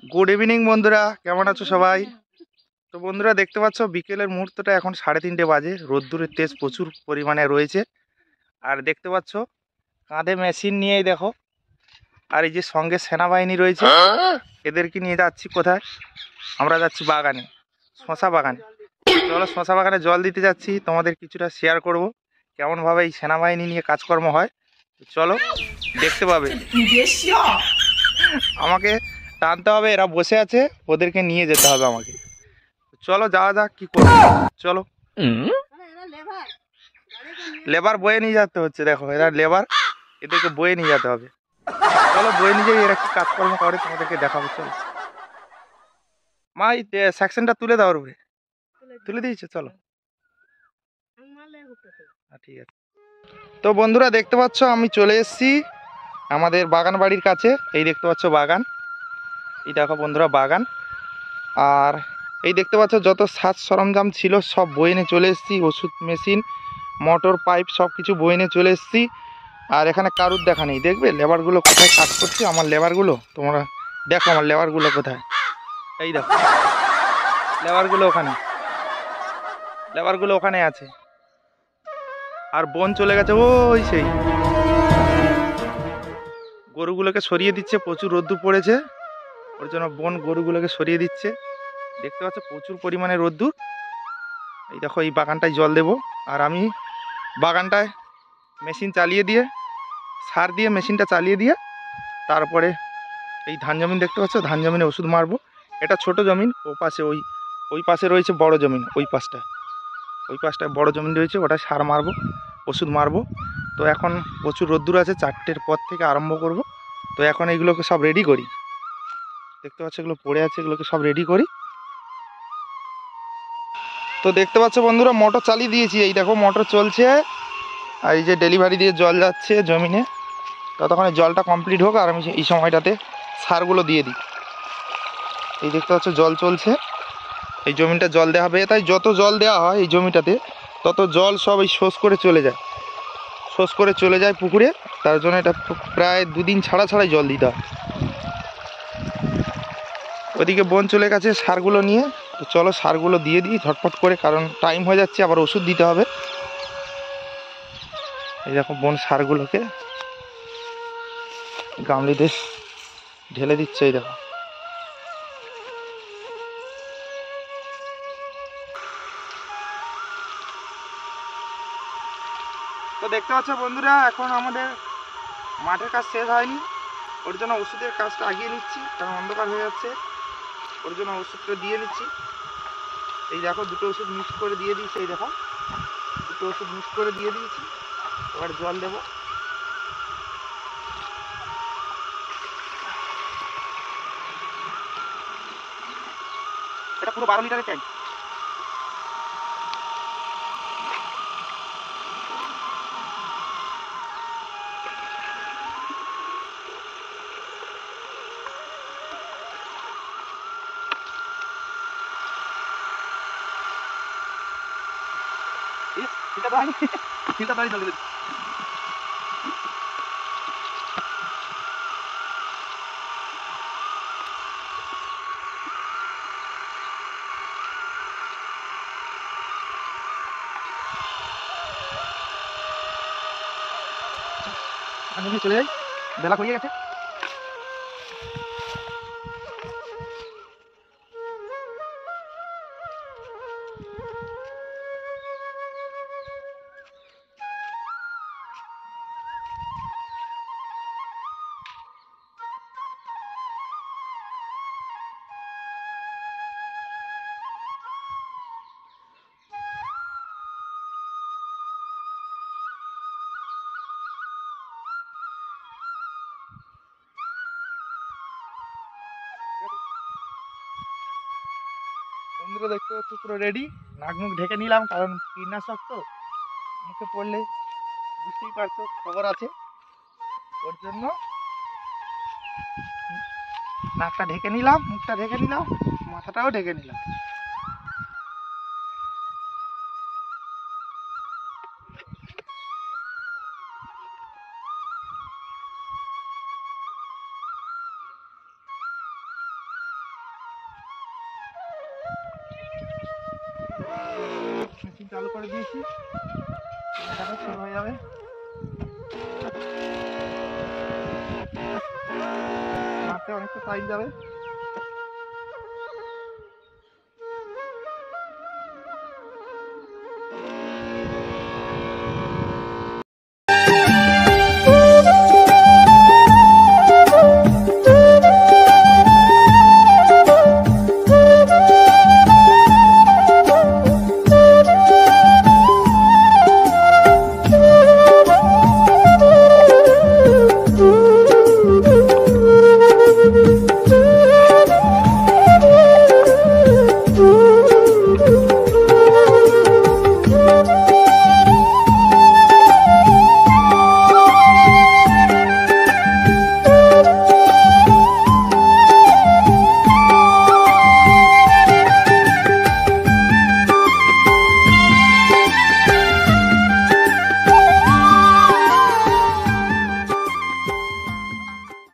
Good evening বন্ধুরা, কেমন আছো সবাই? তো বন্ধুরা দেখতে পাচ্ছ বিকেলের মুহূর্তটা এখন 3:30 বাজে। রোদ্দুরের তেজ প্রচুর পরিমাণে রয়েছে। আর দেখতে পাচ্ছ কাঁধে মেশিন নিয়েই দেখো, আর এই যে সঙ্গে সেনাবাহিনী রয়েছে, এদেরকে নিয়ে যাচ্ছি কোথায়? আমরা যাচ্ছি বাগানে, শশা বাগানে। চলো শশা বাগানে জল দিতে যাচ্ছি, তোমাদের কিছুটা শেয়ার করব কেমনভাবে এই সেনাবাহিনী নিয়ে কাজকর্ম হয়। চলো দেখতে পাবে। আমাকে টানতে হবে, এরা বসে আছে, ওদেরকে নিয়ে যেতে হবে আমাকে। চলো যাওয়া যাক, কি করবো চলো। লেবার বয়ে নিয়ে যেতে হচ্ছে, দেখো এরা লেবার, এদেরকে বয়ে নিয়ে যেতে হবে। চলো বয়ে নিয়ে যাই, এরা কি কাজকর্ম করে তোমাদেরকে দেখাবো। চলো মা, এই সেকশনটা তুলে দাও উপরে। তুলে দিয়েছে, চলো ঠিক আছে। তো বন্ধুরা দেখতে পাচ্ছ আমি চলে এসেছি আমাদের বাগান বাড়ির কাছে। এই দেখতে পাচ্ছ বাগান, এই দেখো বন্ধুরা বাগান। আর এই দেখতে পাচ্ছ যত সাজ সরঞ্জাম ছিল সব বয়ে নিয়ে চলে এসেছি, ওষুধ মেশিন, মোটর পাইপ সব কিছু বয়ে নিয়ে চলে এসেছি। আর এখানে কারুর দেখা নেই, দেখবে লেবারগুলো কোথায় কাজ করছে। আমার লেবারগুলো তোমরা দেখো, আমার লেবারগুলো কোথায়, এই দেখো লেবারগুলো ওখানে, লেবারগুলো ওখানে আছে। আর বোন চলে গেছে ওই সেই, গরুগুলোকে সরিয়ে দিচ্ছে, প্রচুর রোদ্দুর পড়েছে, ওর জন্য বোন গরুগুলোকে সরিয়ে দিচ্ছে। দেখতে পাচ্ছ প্রচুর পরিমাণে রোদ্দুর। এই দেখো এই বাগানটায় জল দেব, আর আমি বাগানটায় মেশিন চালিয়ে দিয়ে, সার দিয়ে মেশিনটা চালিয়ে দিয়ে, তারপরে এই ধান জমিন দেখতে পাচ্ছ, ধান জমিনে ওষুধ মারবো। এটা ছোট জমিন, ও পাশে ওই ওই পাশে রয়েছে বড় জমিন, ওই পাশটায় বড় জমিন রয়েছে, ওটা সার মারবো, ওষুধ মারবো। তো এখন প্রচুর রোদ্দুর আছে, 4টের পর থেকে আরম্ভ করব। তো এখন এগুলোকে সব রেডি করি, দেখতে পাচ্ছ এগুলো পড়ে আছে, এগুলোকে সব রেডি করি। তো দেখতে পাচ্ছ বন্ধুরা মোটর চালিয়ে দিয়েছি, এই দেখো মোটর চলছে, আর এই যে ডেলিভারি দিয়ে জল যাচ্ছে জমিনে। ততক্ষণে জলটা কমপ্লিট হোক, আর আমি এই সময়টাতে সারগুলো দিয়ে দিই। এই দেখতে পাচ্ছ জল চলছে, এই জমিটা জল দেওয়া হবে, তাই যত জল দেওয়া হয় এই জমিটাতে তত জল সব এই শোষ করে চলে যায়, শোষ করে চলে যায় পুকুরে। তার জন্য এটা প্রায় 2 দিন ছাড়া ছাড়াই জল দিতে হয়। ওদিকে বোন চলে গেছে সারগুলো নিয়ে। তো চলো সারগুলো দিয়ে দিই ঝটপট করে, কারণ টাইম হয়ে যাচ্ছে, আবার ওষুধ দিতে হবে। এই দেখো বোন সারগুলোকে গামলিতে ঢেলে দিচ্ছে, এই দেখো। তো দেখতে পাচ্ছ বন্ধুরা এখন আমাদের মাঠের কাজ শেষ হয়নি, ওর জন্য ওষুধের কাজটা আগিয়ে নিচ্ছি, কারণ অন্ধকার হয়ে যাচ্ছে, ওর জন্য ওষুধটা দিয়ে নিচ্ছি। এই দেখো দুটো ওষুধ মিক্স করে দিয়ে দিয়েছি, এই দেখো দুটো ওষুধ মিক্স করে দিয়ে দিয়েছি। এবার জল দেবো। এটা পুরো 12 লিটারের ট্যাঙ্ক। ফিল্টার তো হয়নি, ফিল্টার তো হয়নি, জল দিলে আমি চলে যাই, বেলা করিয়ে গেছে। বন্ধুরা দেখতে পাচ্ছ পুরো রেডি, নাক মুখ ঢেকে নিলাম, কারণ কীটনাশক তো মুখে পড়লে বুঝতেই পারছো খবর আছে, ওর জন্য নাকটা ঢেকে নিলাম, মুখটা ঢেকে নিলাম, মাথাটাও ঢেকে নিলাম। মেশিন চালু করে দিয়েছি, দেখো শুরু হয়ে যাবে। মারতে অনেকটা টাইম যাবে।